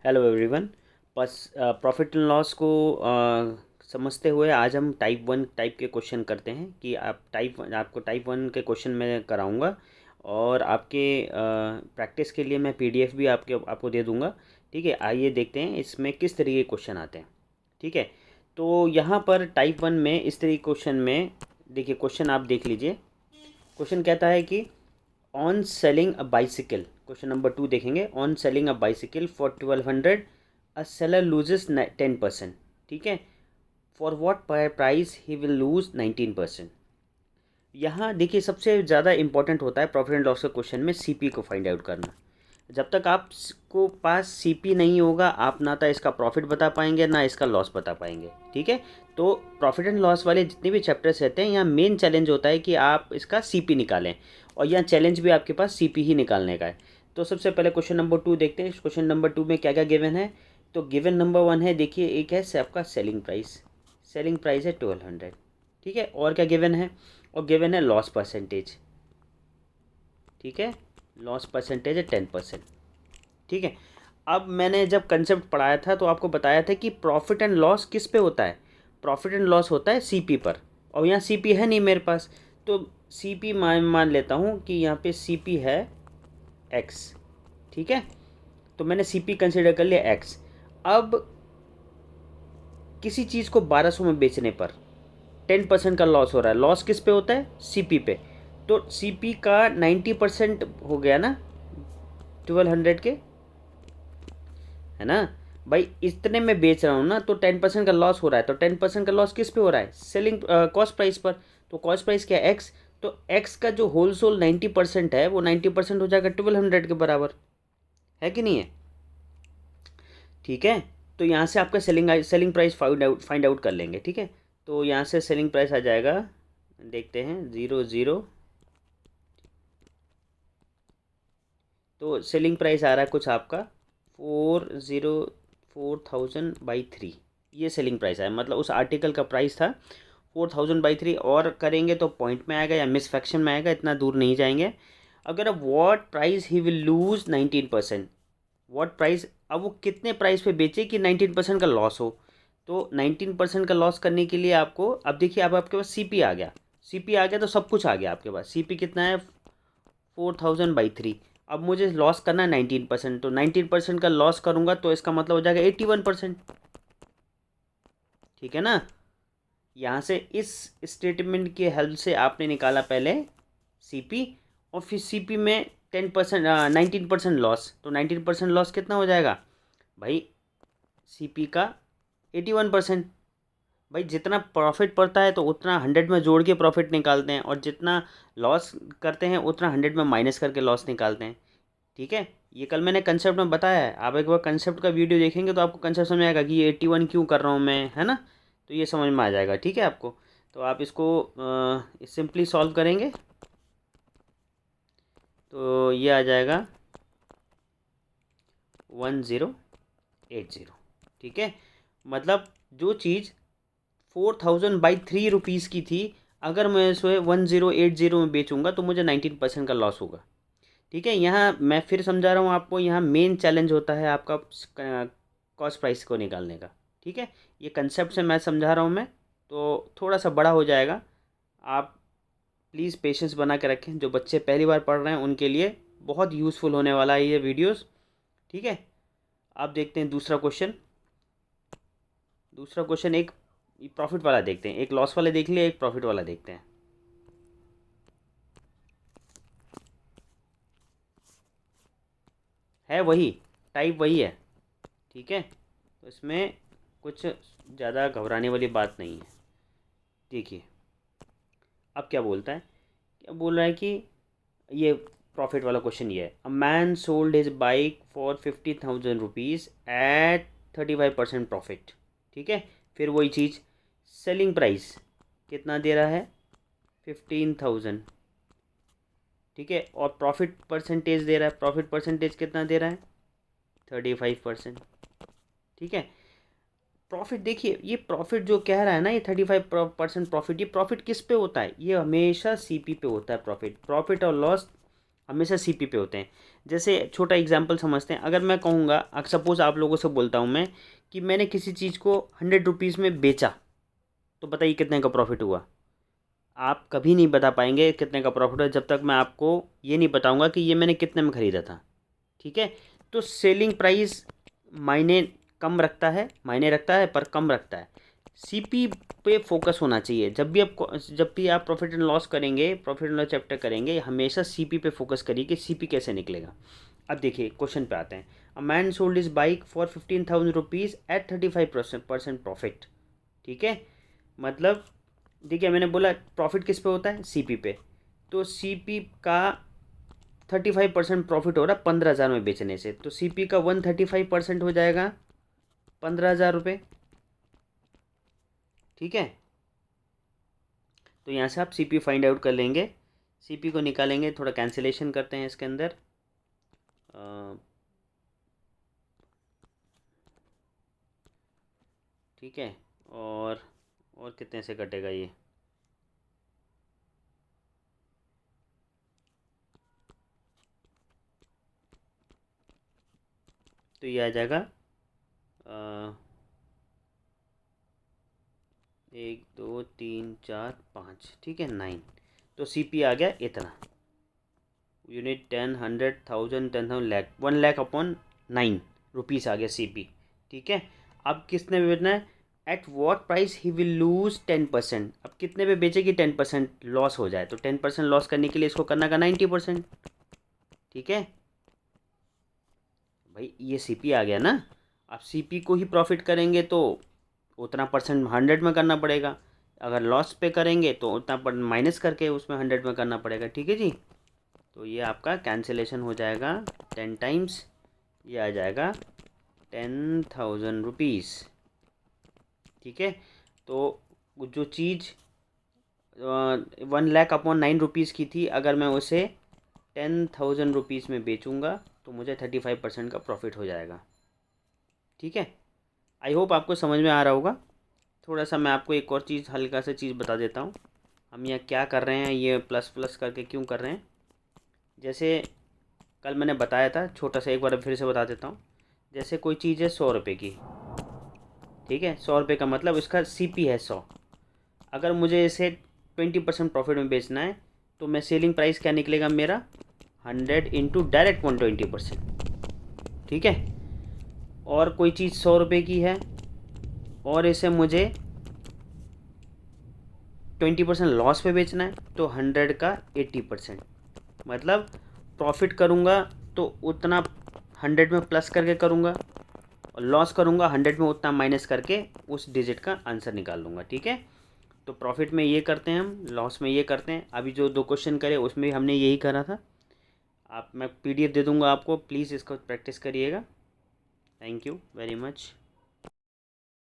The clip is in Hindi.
Hello everyone. बस प्रॉफिट एंड लॉस को समझते हुए आज हम टाइप वन टाइप के क्वेश्चन करते हैं कि आपको टाइप वन के क्वेश्चन मैं कराऊंगा और आपके प्रैक्टिस के लिए मैं पीडीएफ भी आपको दे दूंगा। ठीक है, आइए देखते हैं इसमें किस तरीके के क्वेश्चन आते हैं। ठीक है, तो यहाँ पर टाइप वन में इस तरीके क्वेश्चन में देखिए, क्वेश्चन आप देख लीजिए। क्वेश्चन कहता है कि on selling a bicycle, question number two देखेंगे। On selling a bicycle for 1200 a seller loses 10%। ठीक है, for what price he will lose 19%। यहाँ देखिए, सबसे ज़्यादा इंपॉर्टेंट होता है प्रॉफिट एंड लॉस के क्वेश्चन में सीपी को फाइंड आउट करना। जब तक आपको पास सीपी नहीं होगा, आप ना तो इसका प्रॉफिट बता पाएंगे ना इसका लॉस बता पाएंगे। ठीक है, तो प्रॉफिट एंड लॉस वाले जितने भी चैप्टर्स रहते हैं, यहाँ मेन चैलेंज होता है कि आप इसका सीपी निकालें, और यहाँ चैलेंज भी आपके पास सीपी ही निकालने का है। तो सबसे पहले क्वेश्चन नंबर टू देखते हैं। क्वेश्चन नंबर टू में क्या क्या गिवन है। तो गिवन नंबर वन है, देखिए, एक है आपका सेलिंग प्राइस। सेलिंग प्राइस है 1200। ठीक है, और क्या गिवन है, और गिवन है लॉस परसेंटेज। ठीक है, लॉस परसेंटेज है 10%। ठीक है, अब मैंने जब कंसेप्ट पढ़ाया था तो आपको बताया था कि प्रॉफिट एंड लॉस किस पे होता है। प्रॉफिट एंड लॉस होता है सीपी पर, और यहाँ सीपी है नहीं मेरे पास। तो सीपी मान लेता हूँ कि यहाँ पे सीपी है एक्स। ठीक है, तो मैंने सीपी कंसिडर कर लिया एक्स। अब किसी चीज़ को 1200 में बेचने पर 10% का लॉस हो रहा है। लॉस किस पे होता है, सीपी पे। तो सीपी का 90% हो गया ना 1200 के, है ना भाई। इतने में बेच रहा हूँ ना, तो 10% का लॉस हो रहा है। तो 10% का लॉस किस पे हो रहा है, सेलिंग कॉस्ट प्राइस पर। तो कॉस्ट प्राइस क्या है, एक्स। तो एक्स का जो होलसेल 90% है, वो 90% हो जाएगा 1200 के बराबर, है कि नहीं है। ठीक है, तो यहाँ से आपका सेलिंग प्राइस फाइंड आउट कर लेंगे। ठीक है, तो यहाँ से सेलिंग प्राइस आ जाएगा, देखते हैं, 0 0। तो सेलिंग प्राइस आ रहा है कुछ आपका 4003। ये सेलिंग प्राइस है, मतलब उस आर्टिकल का प्राइस था 4003। और करेंगे तो पॉइंट में आएगा या मिस फ्रैक्शन में आएगा, इतना दूर नहीं जाएंगे। अगर अब what price he will lose 19%, what price, अब वो कितने प्राइस पे बेचे कि 19% का लॉस हो। तो 19% का लॉस करने के लिए आपको, अब देखिए, अब आपके पास सीपी आ गया। सीपी आ गया तो सब कुछ आ गया आपके पास। सीपी कितना है, 4000/3। अब मुझे लॉस करना है 19%, तो 19% का लॉस करूँगा तो इसका मतलब हो जाएगा 81%। ठीक है ना। यहाँ से इस स्टेटमेंट की हेल्प से आपने निकाला पहले सीपी, और फिर सीपी में 10% 19% लॉस। तो 19% लॉस कितना हो जाएगा भाई, सीपी का 81%। भाई जितना प्रॉफिट पड़ता है तो उतना 100 में जोड़ के प्रॉफिट निकालते हैं, और जितना लॉस करते हैं उतना 100 में माइनस करके लॉस निकालते हैं। ठीक है, ये कल मैंने कंसेप्ट में बताया है। आप एक बार कंसेप्ट का वीडियो देखेंगे तो आपको कंसेप्ट समझ आएगा कि ये 81 क्यों कर रहा हूँ मैं, है ना। तो ये समझ में आ जाएगा। ठीक है आपको, तो आप इसको सिंपली सॉल्व करेंगे तो ये आ जाएगा 1080। ठीक है, मतलब जो चीज़ 4000/3 रुपीज़ की थी, अगर मैं इसे 1080 में बेचूंगा तो मुझे 19% का लॉस होगा। ठीक है, यहाँ मैं फिर समझा रहा हूँ आपको, यहाँ मेन चैलेंज होता है आपका कॉस्ट प्राइस को निकालने का। ठीक है, ये कंसेप्ट से मैं समझा रहा हूँ मैं, तो थोड़ा सा बड़ा हो जाएगा। आप प्लीज़ पेशेंस बना के रखें। जो बच्चे पहली बार पढ़ रहे हैं उनके लिए बहुत यूज़फुल होने वाला है ये वीडियोस। ठीक है, आप देखते हैं दूसरा क्वेश्चन। दूसरा क्वेश्चन एक प्रॉफिट वाला देखते हैं, एक लॉस वाले देख लिया, एक प्रॉफिट वाला देखते हैं। है वही, टाइप वही है। ठीक है, तो इसमें कुछ ज़्यादा घबराने वाली बात नहीं है। देखिए, अब क्या बोलता है, क्या बोल रहा है कि ये प्रॉफिट वाला क्वेश्चन ये है। A man sold his bike for 50,000 rupees at 35% profit. ठीक है, फिर वही चीज़, सेलिंग प्राइस कितना दे रहा है, 15,000। ठीक है, और प्रॉफिट परसेंटेज दे रहा है, प्रॉफिट परसेंटेज कितना दे रहा है, 35%। ठीक है, प्रॉफिट देखिए, ये प्रॉफिट जो कह रहा है ना, ये 35% प्रॉफिट, ये प्रॉफिट किस पे होता है, ये हमेशा सीपी पे होता है। प्रॉफिट प्रॉफिट और लॉस हमेशा सीपी पे होते हैं। जैसे छोटा एग्जांपल समझते हैं, अगर मैं कहूँगा, सपोज़ आप लोगों से बोलता हूँ मैं कि मैंने किसी चीज़ को 100 रुपीज़ में बेचा, तो बताइए कितने का प्रॉफिट हुआ। आप कभी नहीं बता पाएंगे कितने का प्रॉफिट हुआ जब तक मैं आपको ये नहीं बताऊँगा कि ये मैंने कितने में ख़रीदा था। ठीक है, तो सेलिंग प्राइस मायने कम रखता है, मायने रखता है पर कम रखता है। सीपी पे फोकस होना चाहिए। जब भी आप प्रॉफिट एंड लॉस करेंगे, प्रॉफिट एंड लॉस चैप्टर करेंगे, हमेशा सीपी पे फोकस करिए कि सीपी कैसे निकलेगा। अब देखिए क्वेश्चन पे आते हैं। A man sold is bike for 15,000 rupees at 35% profit. ठीक है, मतलब देखिए मैंने बोला प्रॉफिट किस पे होता है, सीपी पे। तो सीपी का 35% प्रॉफिट हो रहा है 15,000 में बेचने से, तो सीपी का 135% हो जाएगा 15,000 रुपये। ठीक है, तो यहाँ से आप सीपी फाइंड आउट कर लेंगे। सीपी को निकालेंगे, थोड़ा कैंसिलेशन करते हैं इसके अंदर। ठीक है, और कितने से कटेगा ये, तो ये आ जाएगा 1 2 3 4 5, ठीक है 9। तो सीपी आ गया इतना, unit 10 100 1000 10,000 lakh 1 lakh upon 9 rupees आ गया सीपी। ठीक है, अब किसने बेचना है, at what price he will lose 10%। अब कितने पे बेचे कि 10% लॉस हो जाए, तो 10% लॉस करने के लिए इसको करना का 90%। ठीक है भाई, ये सीपी आ गया ना। अब सीपी को ही प्रॉफिट करेंगे तो उतना परसेंट 100 में करना पड़ेगा, अगर लॉस पे करेंगे तो उतना पर माइनस करके उसमें 100 में करना पड़ेगा। ठीक है जी, तो ये आपका कैंसिलेशन हो जाएगा 10 टाइम्स, ये आ जाएगा 10,000 रुपीज़। ठीक है, तो जो चीज़ 1 लाख अपॉन 9 रुपीज़ की थी, अगर मैं उसे 10,000 रुपीज़ में बेचूंगा तो मुझे 35% का प्रॉफिट हो जाएगा। ठीक है, आई होप आपको समझ में आ रहा होगा। थोड़ा सा मैं आपको एक और चीज़, हल्का सा चीज़ बता देता हूँ। हम यहाँ क्या कर रहे हैं, ये प्लस प्लस करके क्यों कर रहे हैं। जैसे कल मैंने बताया था, छोटा सा एक बार फिर से बता देता हूँ। जैसे कोई चीज़ है 100 रुपये की, ठीक है, 100 रुपये का मतलब इसका सीपी है 100। अगर मुझे इसे 20% प्रॉफिट में बेचना है तो मैं सेलिंग प्राइस क्या निकलेगा मेरा, 100 इंटू डायरेक्ट 120%। ठीक है, और कोई चीज़ 100 रुपये की है और इसे मुझे 20% लॉस पे बेचना है, तो 100 का 80%, मतलब प्रॉफिट करूँगा तो उतना 100 में प्लस करके करूँगा, और लॉस करूँगा 100 में उतना माइनस करके उस डिजिट का आंसर निकाल लूँगा। ठीक है, तो प्रॉफिट में ये करते हैं हम, लॉस में ये करते हैं। अभी जो 2 क्वेश्चन करे उसमें हमने यही करा था। मैं PDF दे दूँगा आपको, प्लीज़ इसको प्रैक्टिस करिएगा। Thank you very much.